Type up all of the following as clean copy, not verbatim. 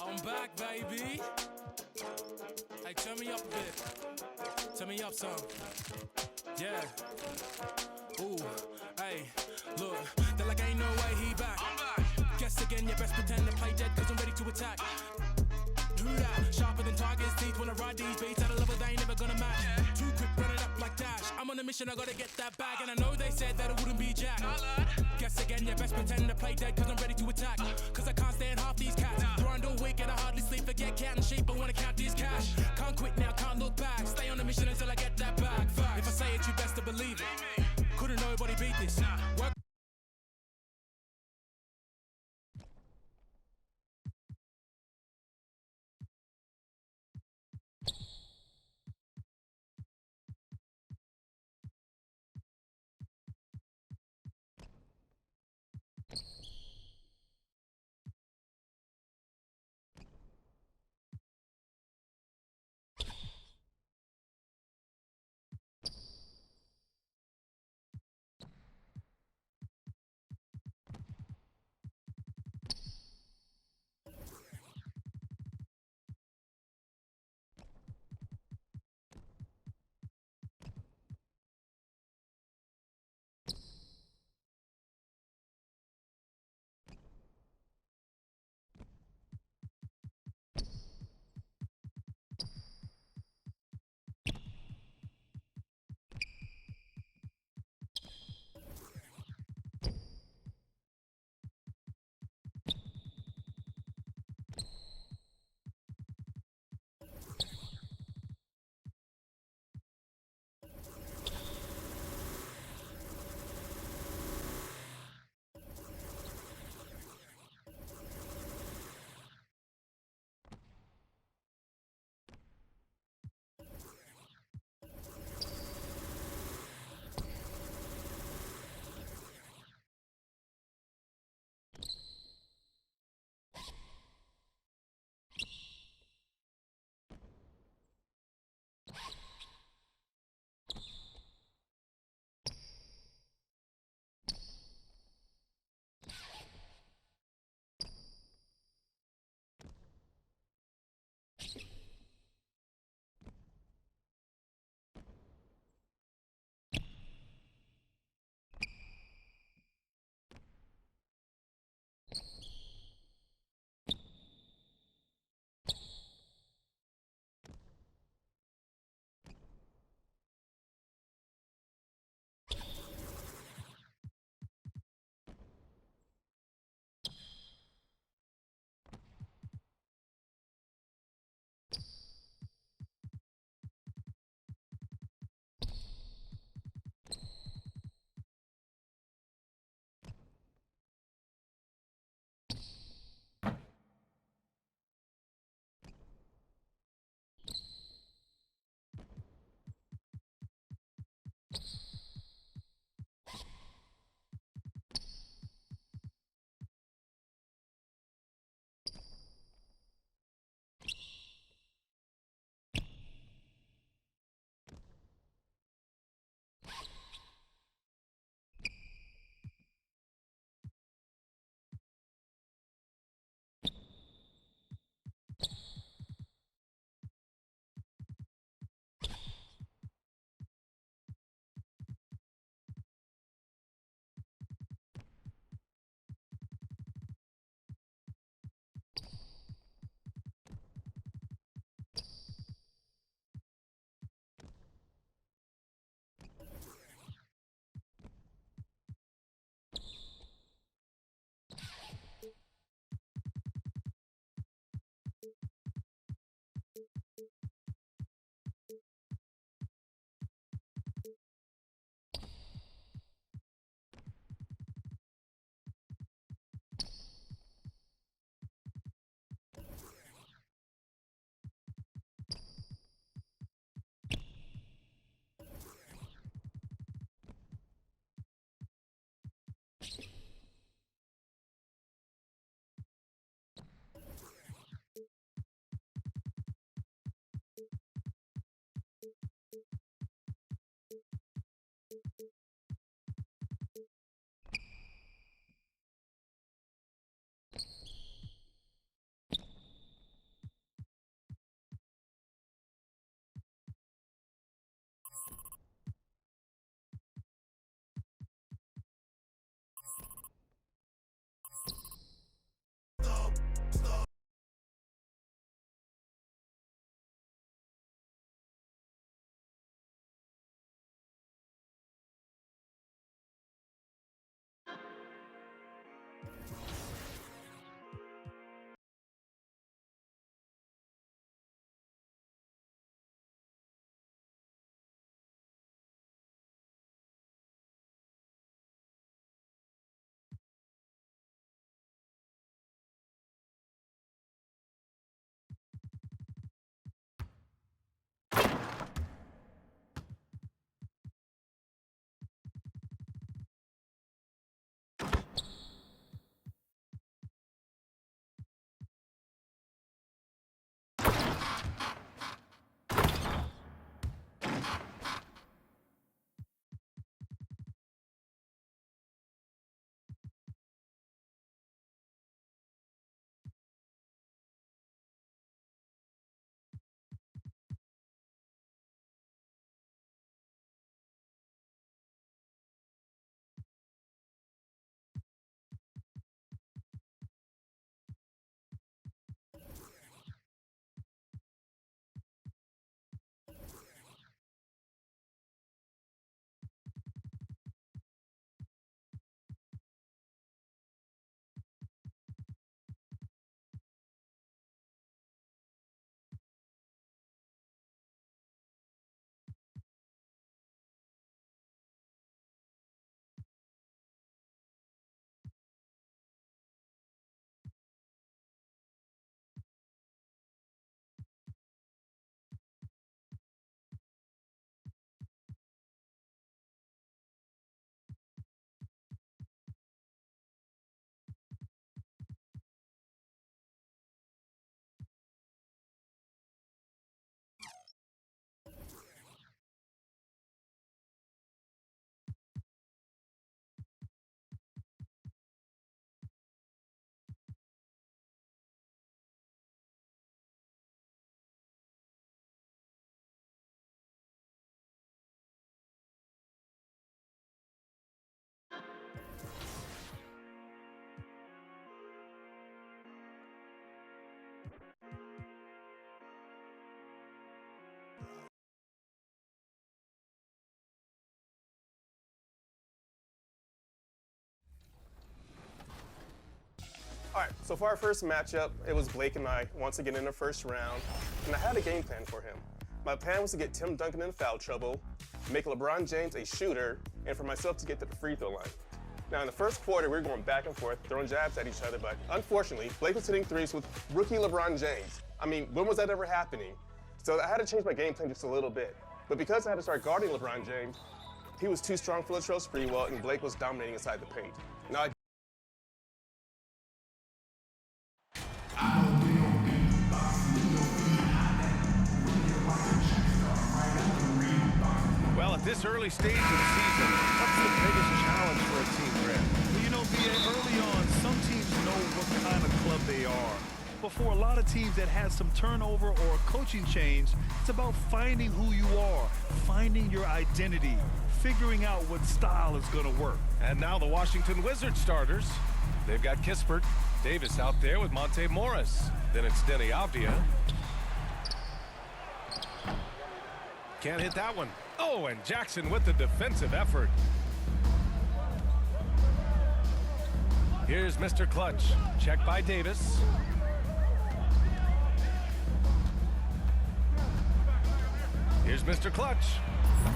I'm back, baby. Hey, turn me up a bit. Turn me up some. Yeah. Ooh, hey, look, they're like ain't no way he back. I'm back. Guess again, you best pretend to play dead, cause I'm ready to attack. Who that? Sharper than Tiger's teeth. Wanna ride these beats at a level they ain't never gonna match. Too quick, run it up like Dash. I'm on a mission, I gotta get that bag. And I know they said that it wouldn't be Jack. Guess again, you best pretend to play dead, cause I'm ready to attack. Cause I can't stand half these cats. Grind all week and I hardly sleep. Forget cat and sheep, I wanna count this cash. Can't quit now, can't look back. Stay on a mission until I get that bag. If I say it, you best to believe it. Couldn't nobody beat this. Work All right, so for our first matchup, it was Blake and I once again in the first round, and I had a game plan for him. My plan was to get Tim Duncan in foul trouble, make LeBron James a shooter, and for myself to get to the free throw line. Now in the first quarter, we were going back and forth, throwing jabs at each other, but unfortunately, Blake was hitting threes with rookie LeBron James. I mean, when was that ever happening? So I had to change my game plan just a little bit. But because I had to start guarding LeBron James, he was too strong for Latrell Sprewell, and Blake was dominating inside the paint. Now, Well, at this early stage of the season, what's the biggest challenge for a team, Grant? Well, you know, B.A., early on, some teams know what kind of club they are. But for a lot of teams that had some turnover or a coaching change, it's about finding who you are, finding your identity, figuring out what style is going to work. And now the Washington Wizards starters. They've got Kispert, Davis out there with Monte Morris. Then it's Denny Avdia. Can't hit that one. Oh, and Jackson with the defensive effort. Here's Mr. Clutch. Check by Davis. Here's Mr. Clutch.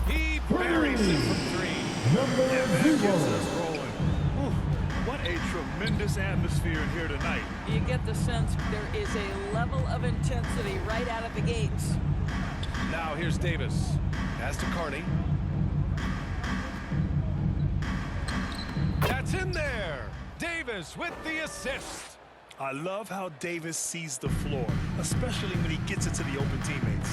He buries it from three. And that gets us rolling. Whew, what a tremendous atmosphere in here tonight. You get the sense there is a level of intensity right out of the gates. Now here's Davis. Pass to Carney. That's in there. Davis with the assist. I love how Davis sees the floor, especially when he gets it to the open teammates.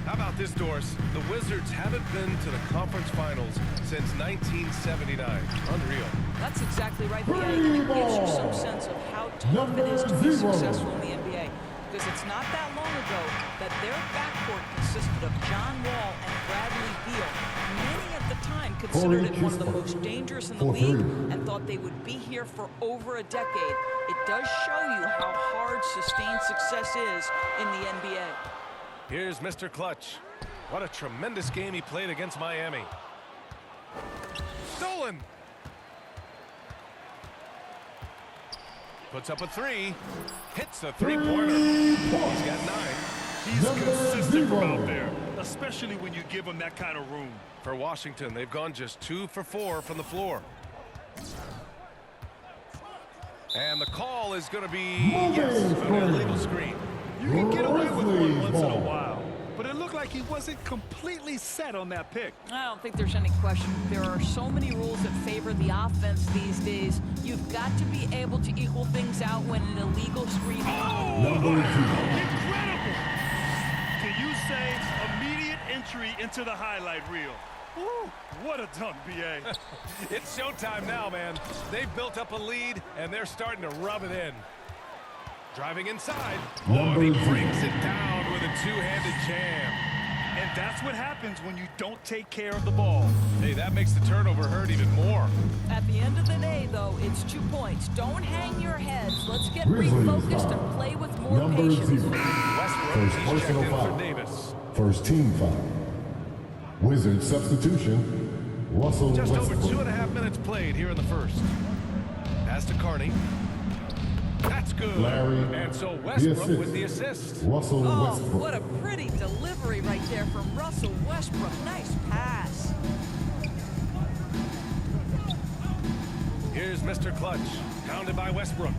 How about this, Doris? The Wizards haven't been to the conference finals since 1979. Unreal. That's exactly right, BA, and it gives you some sense of how tough it is to be successful in the NBA. Because it's not that long ago that their backcourt consisted of John Wall and Bradley Beal. Many at the time considered it one of the most dangerous in the league and thought they would be here for over a decade. It does show you how hard sustained success is in the NBA. Here's Mr. Clutch. What a tremendous game he played against Miami. Stolen. Puts up a three. Hits a three-pointer. He's got 9. He's consistent from out there, especially when you give him that kind of room. For Washington, they've gone just 2 for 4 from the floor. And the call is going to be, yes, an illegal screen. You can get away with one once in a while, but it looked like he wasn't completely set on that pick. I don't think there's any question. There are so many rules that favor the offense these days. You've got to be able to equal things out when an illegal screen. Oh, incredible! Can you say immediate entry into the highlight reel? Woo, what a dunk, B.A. It's showtime now, man. They've built up a lead, and they're starting to rub it in. Driving inside. Oh, and he brings it down with a two-handed jam. And that's what happens when you don't take care of the ball. Hey, that makes the turnover hurt even more. At the end of the day, though, it's 2 points. Don't hang your heads. Let's get refocused and play with more patience. Westbrook, he's checked in for Davis. First team foul. Wizards substitution, Russell Just Westbrook. over 2.5 minutes played here in the first. Pass to Carney. That's good. Larry, and so Westbrook with the assist. Russell Oh, Westbrook. what a pretty delivery right there from Russell Westbrook. Nice pass. Here's Mr. Clutch, pounded by Westbrook.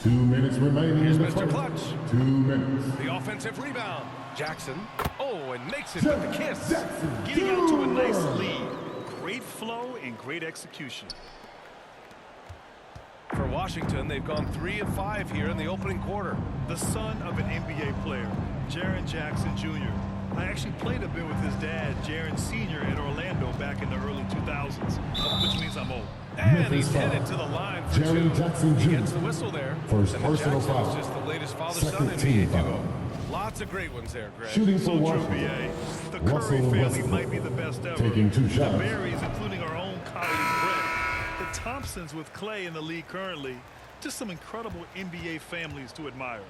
Two minutes remaining. Here's in the Mr. first. Clutch. 2 minutes. The offensive rebound. Jackson. Oh, and makes it with the kiss. Jackson. Getting out to a nice lead. Great flow and great execution. For Washington, they've gone 3 of 5 here in the opening quarter. The son of an NBA player, Jaren Jackson Jr. I actually played a bit with his dad, Jaren Sr. in Orlando back in the early 2000s, which means I'm old. And he's headed to the line for Jaren 2. Jackson He Jr. gets the whistle there. First and personal Jackson foul. is just the latest father-son Second team NBA foul. duo. Lots of great ones there, Greg. Shooting for So true, Washington. B.A. The Russell Curry family Westbrook. might be the best ever. Taking 2 shots. The Berries, including our own colleague Brett. The Thompsons with Clay in the league currently. Just some incredible NBA families to admire.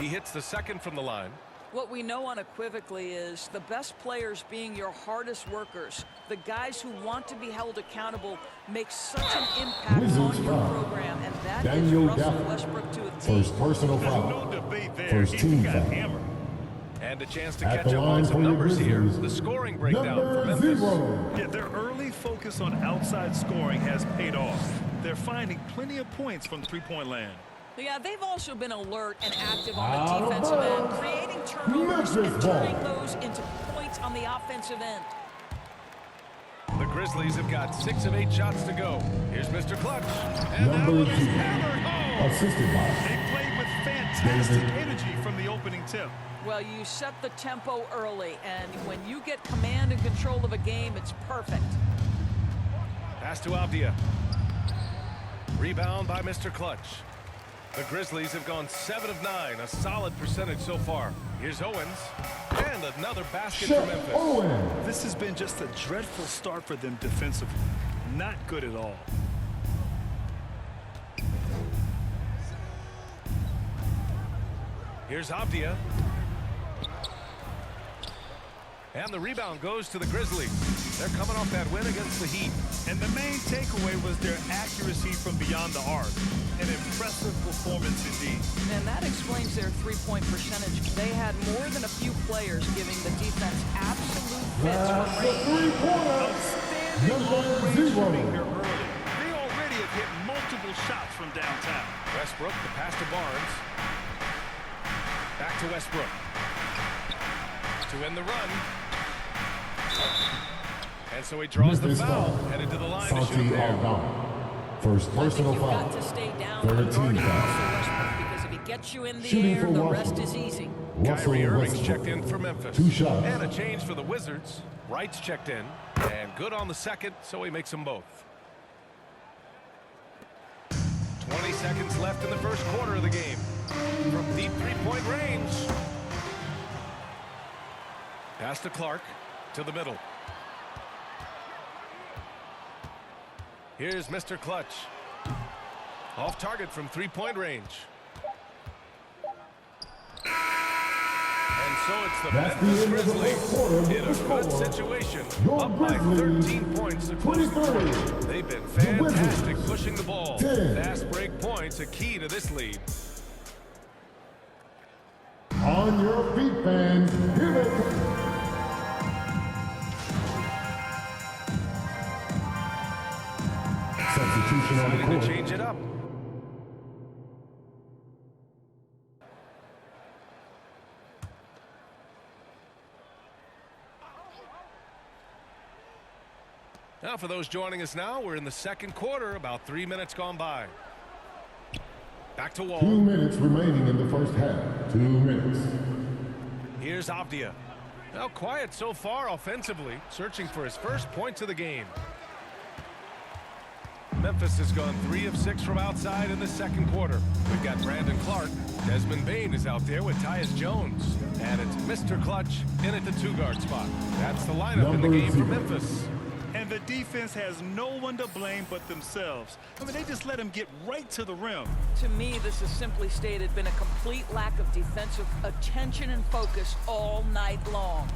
He hits the second from the line. What we know unequivocally is the best players being your hardest workers, the guys who want to be held accountable, make such an impact Wizards on your foul. program, and that Daniel is Russell Gafford. Westbrook to a T. First personal There's foul. no debate there. First He team got foul. hammered. And a chance to At catch the up line on for some your numbers here. Grizzlies, The scoring breakdown for Number Memphis. 0. Yeah, their early focus on outside scoring has paid off. They're finding plenty of points from three-point land. Yeah, they've also been alert and active on the defensive end, creating turnovers and Memphis turning ball. those into points on the offensive end. The Grizzlies have got 6 of 8 shots to go. Here's Mr. Clutch. And that Number one 2. is hammered home. Assisted by They played with fantastic David. energy from the opening tip. Well, you set the tempo early, and when you get command and control of a game, it's perfect. Pass to Avdia. Rebound by Mr. Clutch. The Grizzlies have gone 7 of 9, a solid percentage so far. Here's Owens. And another basket for Shep Memphis. Owen. This has been just a dreadful start for them defensively. Not good at all. Here's Avdia. And the rebound goes to the Grizzlies. They're coming off that win against the Heat. And the main takeaway was their accuracy from beyond the arc. An impressive performance indeed. And that explains their three-point percentage. They had more than a few players giving the defense absolute fits That's from the range. three-pointer. Outstanding Number long-range 0. shooting here early. They already have hit multiple shots from downtown. Westbrook, the pass to Barnes. Back to Westbrook. To end the run. And so he draws the Memphis foul. foul. Headed to the line to shoot Santi there. Aldama. First personal You've got foul. to stay down 13 on guarding foul. Russell Westbrook, because if he gets you in the Shooting air, for the Washington. rest is easy. Russell Kyrie Irving's Westbrook. checked in for Memphis. 2 shots. And a change for the Wizards. Wright's checked in. And good on the second, so he makes them both. 20 seconds left in the first quarter of the game. From deep three-point range. Pass to Clark. To the middle. Here's Mr. Clutch. Off target from three-point range. And so it's the That's the Memphis end of the Grizzlies first quarter with in a the good score. situation. Your Up by Grizzlies, 13 points to close the 23. third. They've been The Wizards, fantastic pushing the ball. 10. Fast break points, a key to this lead. On your feet, fans. Here they come. Substitution on the Deciding to court. change it up. Now, for those joining us now, we're in the second quarter, about 3 minutes gone by. Back to 2 Wall. minutes remaining in the first half. 2 minutes. Here's Avdia. Now quiet so far offensively, searching for his first points of the game. Memphis has gone 3 of 6 from outside in the second quarter. We've got Brandon Clark. Desmond Bane is out there with Tyus Jones. And it's Mr. Clutch in at the 2-guard spot. That's the lineup in the Number game for 0. Memphis. And the defense has no one to blame but themselves. I mean, they just let him get right to the rim. To me, this has simply stated been a complete lack of defensive attention and focus all night long.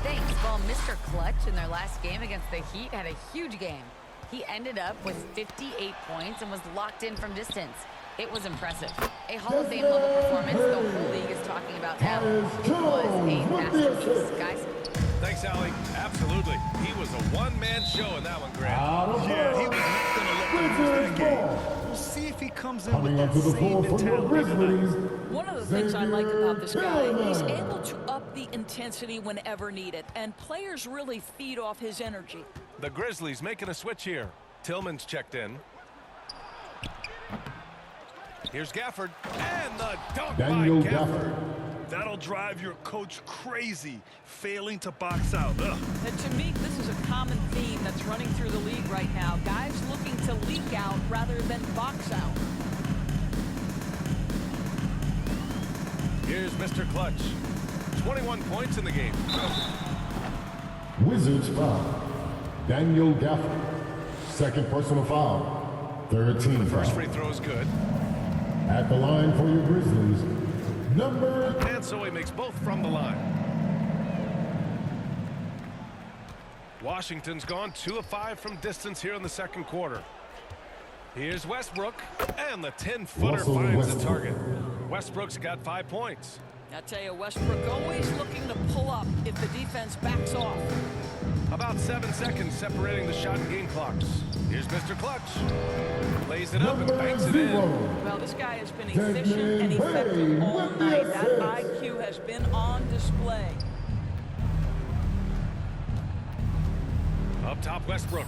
Thanks. Well, Mr. Clutch in their last game against the Heat had a huge game. He ended up with 58 points and was locked in from distance. It was impressive. A Hall of Fame level performance the whole league is talking about now. It was a masterpiece, guys. Thanks, Allie. Absolutely. He was a one-man show in that one, Grant. Yeah, he was not going to let them lose that game. We'll see if he comes in Coming with onto that the same floor for your mentality tonight. Grizzlies. One of the things I like about this guy, he's Xavier able to up the intensity whenever needed, and players really feed off his energy. The Grizzlies making a switch here. Tillman's checked in. Here's Gafford. And the dunk Daniel by Gafford. Gafford. That'll drive your coach crazy, failing to box out. Ugh. And to me, this is a common theme that's running through the league right now. Guys looking to leak out rather than box out. Here's Mr. Clutch. 21 points in the game. Wizards foul. Daniel Gafford. Second personal foul. 13 First foul. free throw is good. At the line for your Grizzlies, Number And so he makes both from the line. Washington's gone 2 of 5 from distance here in the second quarter. Here's Westbrook, and the 10-footer Russell finds the Westbrook. target. Westbrook's got 5 points. I tell you, Westbrook always looking to pull up if the defense backs off. About 7 seconds separating the shot and game clocks. Here's Mr. Clutch. Plays it up and number banks it 0. in. Well, this guy has been Desmond efficient and Bain effective all with the night. That assist. IQ has been on display. Up top, Westbrook.